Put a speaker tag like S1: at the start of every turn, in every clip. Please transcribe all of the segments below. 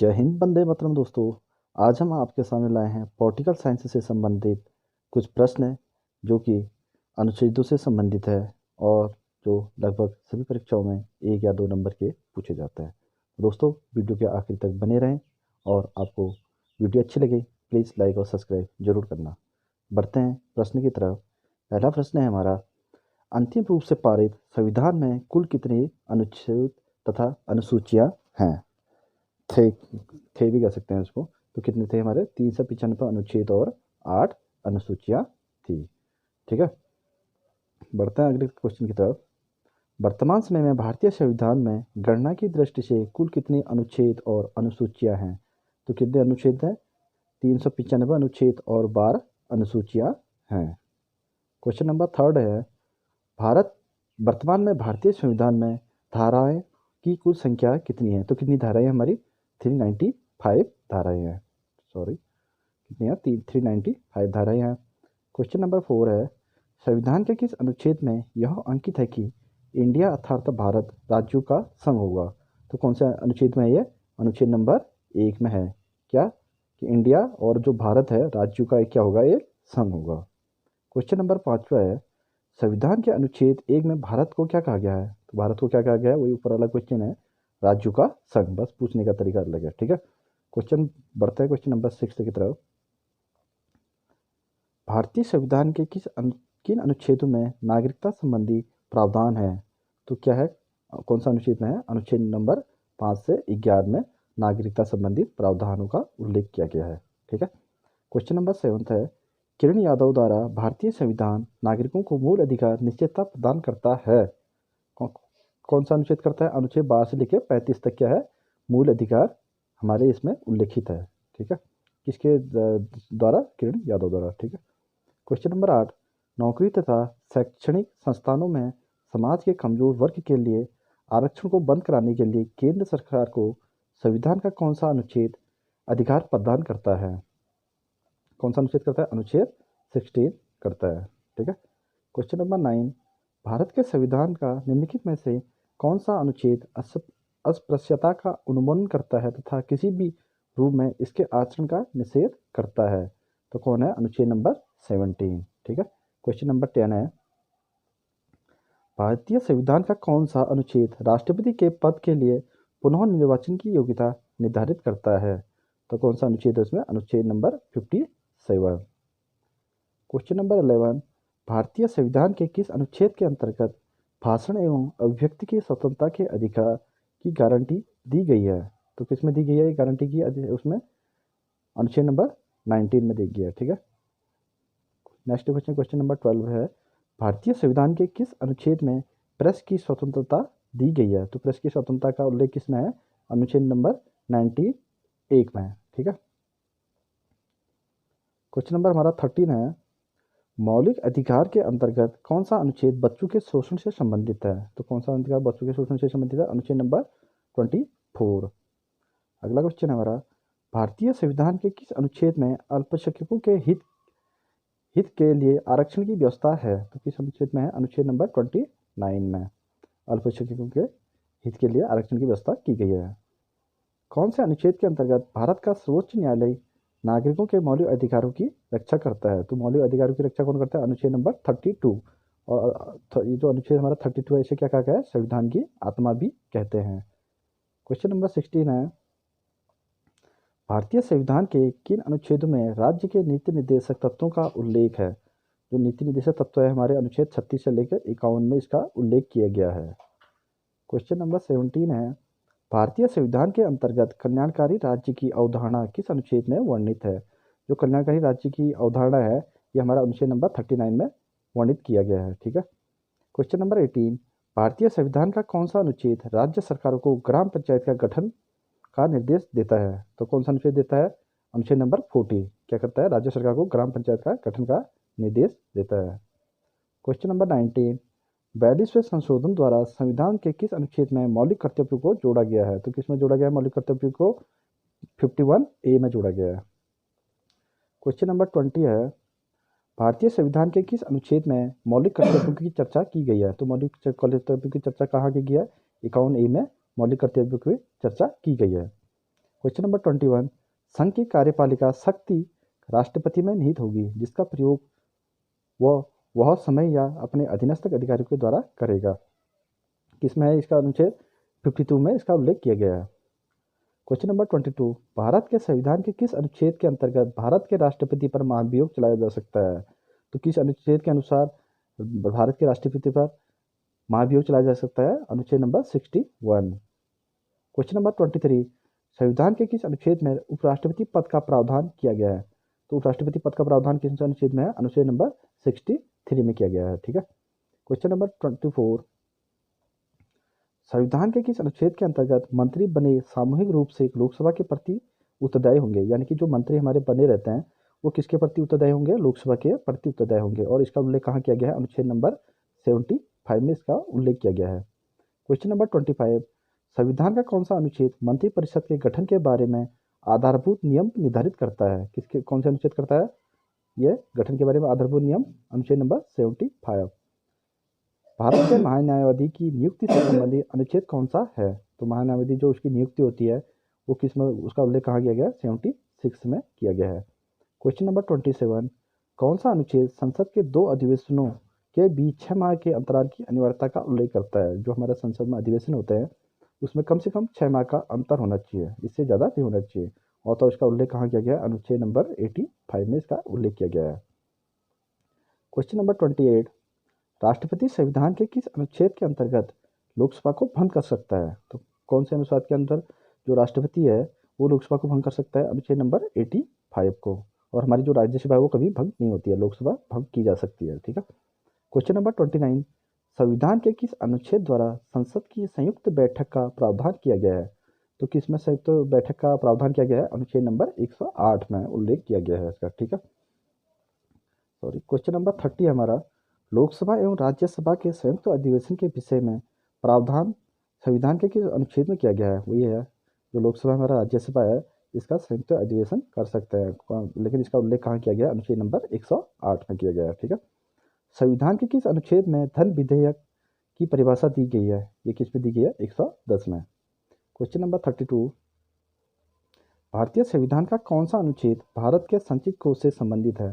S1: जय हिंद, वंदे मातरम दोस्तों। आज हम आपके सामने लाए हैं पॉलिटिकल साइंस से संबंधित कुछ प्रश्न जो कि अनुच्छेदों से संबंधित है और जो लगभग सभी परीक्षाओं में 1 या 2 नंबर के पूछे जाते हैं। दोस्तों, वीडियो के आखिर तक बने रहें और आपको वीडियो अच्छी लगे प्लीज़ लाइक और सब्सक्राइब जरूर करना। बढ़ते हैं प्रश्न की तरफ। पहला प्रश्न है हमारा, अंतिम रूप से पारित संविधान में कुल कितने अनुच्छेद तथा अनुसूचियां हैं? थे भी कह सकते हैं उसको। तो कितने थे हमारे? 395 अनुच्छेद और 8 अनुसूचियां थी। ठीक है, बढ़ते हैं अगले क्वेश्चन की तरफ। वर्तमान समय में भारतीय संविधान में गणना की दृष्टि से कुल कितने अनुच्छेद और अनुसूचियां हैं? तो कितने अनुच्छेद हैं? 395 अनुच्छेद और 12 अनुसूचियां हैं। क्वेश्चन नंबर थर्ड है, भारत वर्तमान में भारतीय संविधान में धाराएं की कुल संख्या कितनी है? तो कितनी धाराएं हमारी? 395 धाराएं हैं। सॉरी, कितनी है? 395 धाराएं हैं। क्वेश्चन नंबर 4 है, संविधान के किस अनुच्छेद में यह अंकित है कि इंडिया अर्थात भारत राज्यों का संघ होगा? तो कौन सा अनुच्छेद में है ये? अनुच्छेद नंबर 1 में है। क्या कि इंडिया और जो भारत है राज्यों का एक क्या होगा? एक संघ होगा। क्वेश्चन नंबर 5 है, संविधान के अनुच्छेद 1 में भारत को क्या कहा गया है? तो भारत को क्या कहा गया है? वही ऊपर वाला क्वेश्चन है, राज्यों का संघ। बस पूछने का तरीका अलग है। ठीक है, क्वेश्चन बढ़ता है क्वेश्चन नंबर 6 की तरफ। भारतीय संविधान के किन अनुच्छेदों में नागरिकता संबंधी प्रावधान है? तो क्या है? कौन सा अनुच्छेद में है? अनुच्छेद नंबर 5 से 11 में नागरिकता संबंधी प्रावधानों का उल्लेख किया गया है। ठीक है, क्वेश्चन नंबर 7 है, किरण यादव द्वारा भारतीय संविधान नागरिकों को मूल अधिकार निश्चितता प्रदान करता है? कौन सा अनुच्छेद करता है? अनुच्छेद 12 से लेकर 35 तक क्या है? मूल अधिकार हमारे इसमें उल्लेखित है। ठीक है, किसके द्वारा? किरण यादव द्वारा। ठीक है, क्वेश्चन नंबर 8, नौकरी तथा शैक्षणिक संस्थानों में समाज के कमजोर वर्ग के लिए आरक्षण को बंद कराने के लिए केंद्र सरकार को संविधान का कौन सा अनुच्छेद अधिकार प्रदान करता है? कौन सा अनुच्छेद करता है? अनुच्छेद 16 करता है। ठीक है, क्वेश्चन नंबर 9, भारत के संविधान का निम्नलिखित में से कौन सा अनुच्छेद अस्पृश्यता का उन्मूलन करता है तथा किसी भी रूप में इसके आचरण का निषेध करता है? तो कौन है? अनुच्छेद नंबर 17। ठीक है, क्वेश्चन नंबर 10 है, भारतीय संविधान का कौन सा अनुच्छेद राष्ट्रपति के पद के लिए पुनः निर्वाचन की योग्यता निर्धारित करता है? तो कौन सा अनुच्छेद है उसमें? अनुच्छेद नंबर 57। क्वेश्चन नंबर 11, भारतीय संविधान के किस अनुच्छेद के अंतर्गत भाषण एवं अभिव्यक्ति की स्वतंत्रता के अधिकार की गारंटी दी गई है? तो किस में दी गई है ये गारंटी की? उसमें अनुच्छेद नंबर 19 में दी गई है। ठीक है, नेक्स्ट क्वेश्चन, क्वेश्चन नंबर 12 है, भारतीय संविधान के किस अनुच्छेद में प्रेस की स्वतंत्रता दी गई है? तो प्रेस की स्वतंत्रता का उल्लेख किसमें है? अनुच्छेद नंबर 91 में है। ठीक है, क्वेश्चन नंबर हमारा 13 है, मौलिक अधिकार के अंतर्गत कौन सा अनुच्छेद बच्चों के शोषण से संबंधित है? तो कौन सा अधिकार बच्चों के शोषण से संबंधित है? अनुच्छेद नंबर 24। अगला क्वेश्चन है हमारा, भारतीय संविधान के किस अनुच्छेद में अल्पसंख्यकों के हित के लिए आरक्षण की व्यवस्था है? तो किस अनुच्छेद में है? अनुच्छेद नंबर 29 में अल्पसंख्यकों के हित के लिए आरक्षण की व्यवस्था की गई है। कौन से अनुच्छेद के अंतर्गत भारत का सर्वोच्च न्यायालय नागरिकों के मौलिक अधिकारों की रक्षा करता है? तो मौलिक अधिकारों की रक्षा कौन करता है? अनुच्छेद नंबर 32। और ये जो अनुच्छेद हमारा 32 है इसे क्या कहा गया है? संविधान की आत्मा भी कहते हैं। क्वेश्चन नंबर 16 है, भारतीय संविधान के किन अनुच्छेदों में राज्य के नीति निर्देशक तत्वों का उल्लेख है? जो नीति निर्देशक तत्व है हमारे अनुच्छेद 36 से लेकर 51 में इसका उल्लेख किया गया है। क्वेश्चन नंबर 17 है, भारतीय संविधान के अंतर्गत कल्याणकारी राज्य की अवधारणा किस अनुच्छेद में वर्णित है? जो कल्याणकारी राज्य की अवधारणा है ये हमारा अनुच्छेद नंबर 39 में वर्णित किया गया है। ठीक है, क्वेश्चन नंबर 18, भारतीय संविधान का कौन सा अनुच्छेद राज्य सरकारों को ग्राम पंचायत का गठन का निर्देश देता है? तो कौन सा अनुच्छेद देता है? अनुच्छेद नंबर 40 क्या करता है? राज्य सरकार को ग्राम पंचायत का गठन का निर्देश देता है। क्वेश्चन नंबर 19, 42वें संशोधन द्वारा संविधान के किस अनुच्छेद में मौलिक कर्तव्यों को जोड़ा गया है? तो किस में जोड़ा गया है मौलिक कर्तव्यों को? 51A में जोड़ा गया है। क्वेश्चन नंबर 20 है, भारतीय संविधान के किस अनुच्छेद में मौलिक कर्तव्यों की चर्चा की गई है? तो मौलिक कर्तव्यों की चर्चा कहाँ की गई है? 51A में मौलिक कर्तव्यों की चर्चा की गई है। क्वेश्चन नंबर 21, संघ की कार्यपालिका शक्ति राष्ट्रपति में निहित होगी जिसका प्रयोग वह समय या अपने अधीनस्थ अधिकारियों के द्वारा करेगा। किसमें है इसका अनुच्छेद 52 में इसका उल्लेख किया गया है। क्वेश्चन नंबर 22, भारत के संविधान के किस अनुच्छेद के अंतर्गत भारत के राष्ट्रपति पर महाभियोग चलाया जा सकता है? तो किस अनुच्छेद के अनुसार भारत के राष्ट्रपति पर महाभियोग चलाया जा सकता है? अनुच्छेद नंबर 61। क्वेश्चन नंबर 23, संविधान के किस अनुच्छेद में उपराष्ट्रपति पद का प्रावधान किया गया है? तो उपराष्ट्रपति पद का प्रावधान किस अनुच्छेद में है? अनुच्छेद नंबर 63 में किया गया है। ठीक है। क्वेश्चन नंबर 24, संविधान के किस अनुच्छेद के अंतर्गत मंत्री बने सामूहिक रूप से लोकसभा के प्रति उत्तरदायी होंगे? यानी कि जो मंत्री हमारे बने रहते हैं वो किसके प्रति उत्तरदायी होंगे? लोकसभा के प्रति उत्तरदायी होंगे। और इसका उल्लेख कहाँ किया गया है? अनुच्छेद नंबर 75 में इसका उल्लेख किया गया है। क्वेश्चन नंबर 25, संविधान का कौन सा अनुच्छेद मंत्रिपरिषद के गठन के बारे में आधारभूत नियम निर्धारित करता है? किसके कौन सा अनुच्छेद करता है? ये गठन के बारे में आधारभूत नियम अनुच्छेद नंबर 75। भारत के महान्यायवादी की नियुक्ति से संबंधित अनुच्छेद कौन सा है? तो महान्यायवादी जो उसकी नियुक्ति होती है वो किस में, उसका उल्लेख कहाँ किया गया? 76 में किया गया है। क्वेश्चन नंबर 27, कौन सा अनुच्छेद संसद के 2 अधिवेशनों के बीच 6 माह के अंतराल की अनिवार्यता का उल्लेख करता है? जो हमारा संसद में अधिवेशन होते हैं उसमें कम से कम 6 माह का अंतर होना चाहिए, इससे ज़्यादा नहीं होना चाहिए। और तो इसका उल्लेख कहाँ किया गया? अनुच्छेद नंबर 85 में इसका उल्लेख किया गया है। क्वेश्चन नंबर 28, राष्ट्रपति संविधान के किस अनुच्छेद के अंतर्गत लोकसभा को भंग कर सकता है? तो कौन से अनुच्छेद के अंदर जो राष्ट्रपति है वो लोकसभा को भंग कर सकता है? अनुच्छेद नंबर 85 को। और हमारी जो राज्यसभा है वो कभी भंग नहीं होती है, लोकसभा भंग की जा सकती है। ठीक है। क्वेश्चन नंबर 29, संविधान के किस अनुच्छेद द्वारा संसद की संयुक्त बैठक का प्रावधान किया गया है? तो किसमें संयुक्त बैठक का प्रावधान किया गया है? अनुच्छेद नंबर 108 में उल्लेख किया गया है इसका। ठीक है। सॉरी। क्वेश्चन नंबर 30 हमारा, लोकसभा एवं राज्यसभा के संयुक्त अधिवेशन के विषय में प्रावधान संविधान के किस अनुच्छेद में किया गया है? वही है जो लोकसभा हमारा राज्यसभा है इसका संयुक्त अधिवेशन कर सकते हैं, लेकिन इसका उल्लेख कहाँ किया गया? अनुच्छेद नंबर 108 में किया गया है। ठीक है। संविधान के किस अनुच्छेद में धन विधेयक की परिभाषा दी गई है? ये किस में दी गई है? 110 में। क्वेश्चन नंबर 32, भारतीय संविधान का कौन सा अनुच्छेद भारत के संचित कोष से संबंधित है?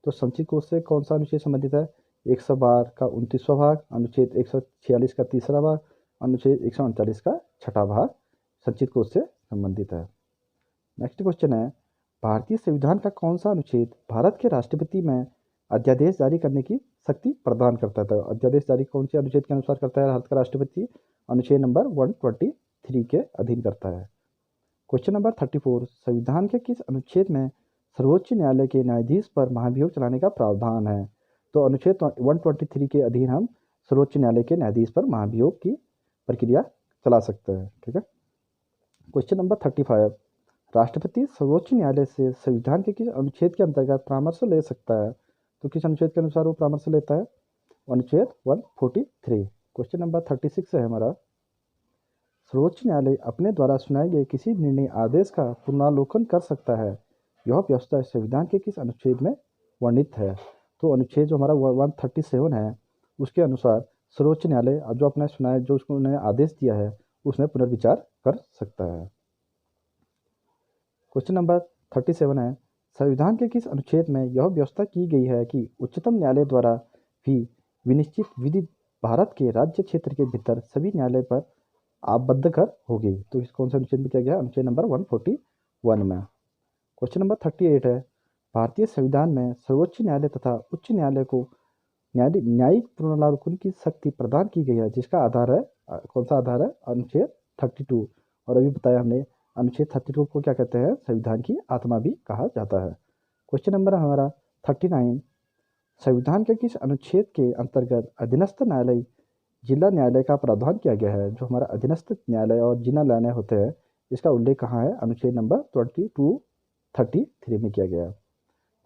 S1: तो संचित कोष से कौन सा अनुच्छेद संबंधित है? 112 का 29वां भाग, अनुच्छेद 146 का 3रा भाग, अनुच्छेद 139 का 6ठा भाग संचित कोष से संबंधित है। नेक्स्ट क्वेश्चन है, भारतीय संविधान का कौन सा अनुच्छेद भारत के राष्ट्रपति में अध्यादेश जारी करने की शक्ति प्रदान करता था? अध्यादेश जारी कौन से अनुच्छेद के अनुसार करता है भारत का राष्ट्रपति? अनुच्छेद नंबर 123 के अधीन करता है। क्वेश्चन नंबर 34, संविधान के किस अनुच्छेद में सर्वोच्च न्यायालय के न्यायाधीश पर महाभियोग चलाने का प्रावधान है? तो अनुच्छेद 123 के अधीन हम सर्वोच्च न्यायालय के न्यायाधीश पर महाभियोग की प्रक्रिया चला सकते हैं। ठीक है। क्वेश्चन नंबर 35, राष्ट्रपति सर्वोच्च न्यायालय से संविधान के किस अनुच्छेद के अंतर्गत परामर्श ले सकता है? तो किस अनुच्छेद के अनुसार वो परामर्श लेता है? अनुच्छेद 143। क्वेश्चन नंबर 36 है हमारा, सर्वोच्च न्यायालय अपने द्वारा सुनाए गए किसी निर्णय आदेश का पुनरावलोकन कर सकता है। यह व्यवस्था संविधान के किस अनुच्छेद में वर्णित है? तो अनुच्छेद जो हमारा 137 है उसके अनुसार सर्वोच्च न्यायालय अब जो अपना सुनाए जो उसको उन्होंने आदेश दिया है उसमें पुनर्विचार कर सकता है। क्वेश्चन नंबर 37 है, संविधान के किस अनुच्छेद में यह व्यवस्था की गई है कि उच्चतम न्यायालय द्वारा भी विनिश्चित विधि भारत के राज्य क्षेत्र के भीतर सभी न्यायालय पर आबद्ध कर होगी? तो इस कौन से अनुच्छेद में किया गया? अनुच्छेद नंबर 141 में। क्वेश्चन नंबर 38 है, भारतीय संविधान में सर्वोच्च न्यायालय तथा उच्च न्यायालय को न्यायिक पुनरावलोकन की शक्ति प्रदान की गई है जिसका आधार है कौन सा आधार है? अनुच्छेद 32। और अभी बताया हमने अनुच्छेद 32 को क्या कहते हैं? संविधान की आत्मा भी कहा जाता है। क्वेश्चन नंबर हमारा 39, संविधान के किस अनुच्छेद के अंतर्गत अधीनस्थ न्यायालय जिला न्यायालय का प्रावधान किया गया है? जो हमारा अधीनस्थ न्यायालय और जिला न्यायालय होते हैं इसका उल्लेख कहाँ है? अनुच्छेद नंबर 2233 में किया गया है।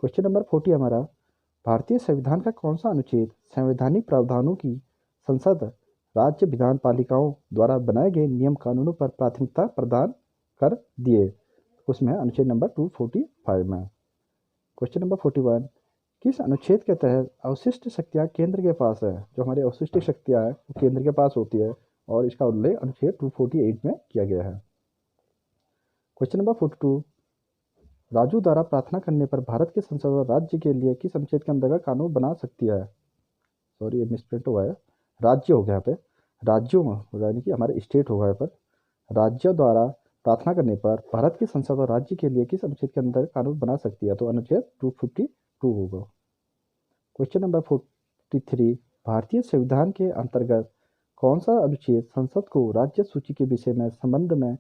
S1: क्वेश्चन नंबर 40 हमारा, भारतीय संविधान का कौन सा अनुच्छेद संवैधानिक प्रावधानों की संसद राज्य विधान पालिकाओं द्वारा बनाए गए नियम कानूनों पर प्राथमिकता प्रदान कर दिए? उसमें अनुच्छेद नंबर 245 में। क्वेश्चन नंबर 41, किस अनुच्छेद के तहत अवशिष्ट शक्तियाँ केंद्र के पास है? जो हमारी अवशिष्ट शक्तियाँ हैं वो केंद्र के पास होती है और इसका उल्लेख अनुच्छेद 248 में किया गया है। क्वेश्चन नंबर 42, राजू द्वारा प्रार्थना करने पर भारत के संसद और राज्य के लिए किस अनुच्छेद के अंतर्गत कानून बना सकती है? सॉरी, ये मिसप्रिंट हुआ है, राज्य हो गया यहाँ पे, राज्यों में यानी कि हमारे स्टेट होगा यहाँ पर। राज्यों द्वारा प्रार्थना करने पर भारत की संसद और राज्य के लिए किस अनुच्छेद के अंदर कानून बना सकती है? तो अनुच्छेद 252 होगा। क्वेश्चन नंबर 43, भारतीय संविधान के अंतर्गत कौन सा अनुच्छेद संसद को राज्य सूची के विषय में संबंध में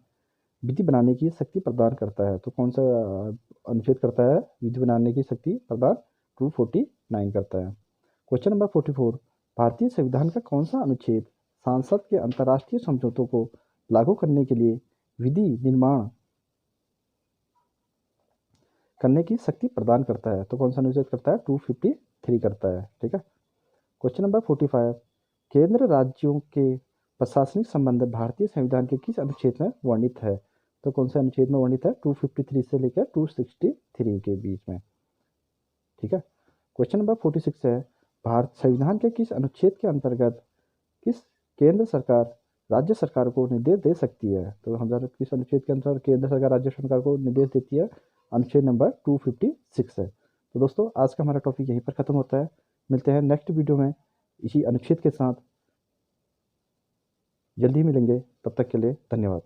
S1: विधि बनाने की शक्ति प्रदान करता है? तो कौन सा अनुच्छेद करता है विधि बनाने की शक्ति प्रदान? 249 करता है। क्वेश्चन नंबर 44, भारतीय संविधान का कौन सा अनुच्छेद संसद के अंतर्राष्ट्रीय समझौतों को लागू करने के लिए विधि निर्माण करने की शक्ति प्रदान करता है? तो कौन सा अनुच्छेद करता है? 253 करता है। ठीक है। क्वेश्चन नंबर 45, केंद्र राज्यों के प्रशासनिक संबंध भारतीय संविधान के किस अनुच्छेद में वर्णित है? तो कौन से अनुच्छेद में वर्णित है? 253 से लेकर 263 के बीच में। ठीक है। क्वेश्चन नंबर 46 है, भारत संविधान के किस अनुच्छेद के अंतर्गत किस केंद्र सरकार राज्य सरकार को निर्देश दे सकती है? तो हमारा किस अनुच्छेद के अंतर्गत केंद्र सरकार राज्य सरकार को निर्देश देती है? अनुच्छेद नंबर 256 है। तो दोस्तों, आज का हमारा टॉपिक यहीं पर खत्म होता है। मिलते हैं नेक्स्ट वीडियो में इसी अनुच्छेद के साथ, जल्दी मिलेंगे। तब तक के लिए धन्यवाद।